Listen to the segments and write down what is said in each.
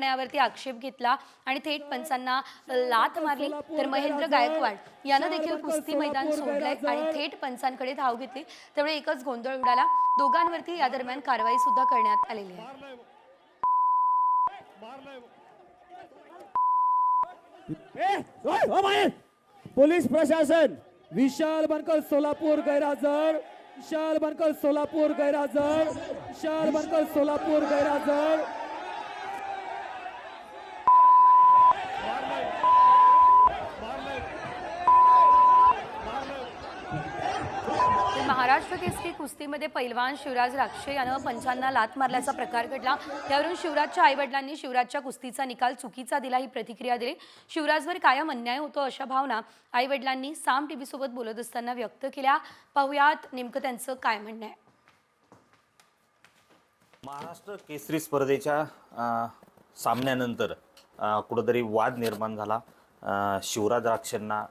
निर्णयावरती आक्षेप घेतला आणि थेट पंचांना लाथ मारली। तर महेंद्र गायकवाड यानं देखील कुस्ती मैदान सोडलंय आणि थेट पंचांकडे धाव घेतली। त्यामुळे एकच गोंधळ उडाला। दोघांवरती या दरम्यान कारवाई सुद्धा करण्यात आलेली आहे। पोलीस प्रशासन विशाल बनकर सोलापूर गैरहजर, विशाल बनकर सोलापूर गैरहजर, विशाल बनकर सोलापूर गैरहजर। महाराष्ट्र केसरी कुस्तीमध्ये पैलवान शिवराज राक्षे यानं पंचांना लाथ मारल्याचा प्रकार घडला। त्यावरून शिवराजच्या आईवडिलांनी शिवराजच्या कुस्तीचा निकाल चुकीचा दिला ही प्रतिक्रिया दिली। शिवराजवर कायम अन्याय होतो अशा भावना आईवडिलांनी साम टीव्ही सोबत बोलत असताना व्यक्त केल्या। पाहुयात नेमकं त्यांचं काय म्हणणं आहे। महाराष्ट्र केसरी स्पर्धेच्या सामन्यानंतर कुठेतरी वाद निर्माण झाला। शिवराज राक्षेंना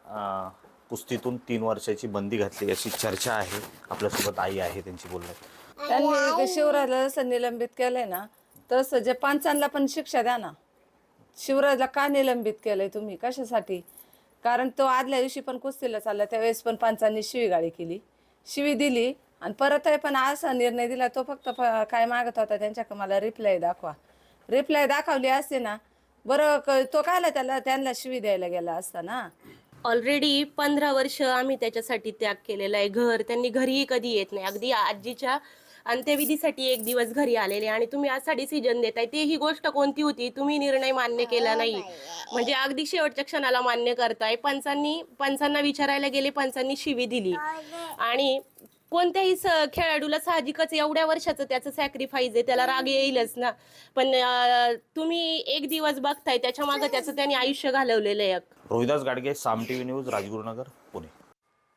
कुस्तीतून 3 वर्षाची बंदी घातली अशी चर्चा आहे। आपल्यासोबत आई आहे, त्यांची बोलणं। त्यांनी शिवराजला जसं निलंबित केलंय ना तसं जे पंचांना पण शिक्षा द्या ना। शिवराजला का निलंबित केलंय तुम्ही, कशासाठी? कारण तो आदल्या दिवशी पण कुस्तीला चालला त्यावेळेस पण पंचांनी शिवीगाळी केली, शिवी दिली आणि परत पण असा निर्णय दिला। तो फक्त काय मागत होता त्यांच्याकडे, मला रिप्लाय दाखवा। रिप्लाय दाखवली असते ना बरं, तो कायला त्यांना शिवी द्यायला गेला असता ना। ऑलरेडी 15 वर्ष आम्ही त्याच्यासाठी त्याग केलेला आहे। त्यांनी घरीही कधी येत नाही, अगदी आजीच्या अंत्यविधीसाठी 1 दिवस घरी आलेले आणि तुम्ही असा डिसिजन देताय। ते ही गोष्ट कोणती होती, तुम्ही निर्णय मान्य केला नाही म्हणजे अगदी शेवटच्या क्षणाला मान्य करताय। पंचांना विचारायला गेले, पंचांनी शिवी दिली आणि कोणत्याही खेळाडूला साहजिकच एवढ्या वर्षाचं त्याचं सॅक्रिफाईस आहे, त्याला राग येईलच ना। पण तुम्ही 1 दिवस बघताय, त्याच्या मागे त्याचं त्यांनी आयुष्य घालवलेलं आहे। रोहिदास गाडगे, साम टीव्ही न्यूज, राजगुरुनगर, पुणे।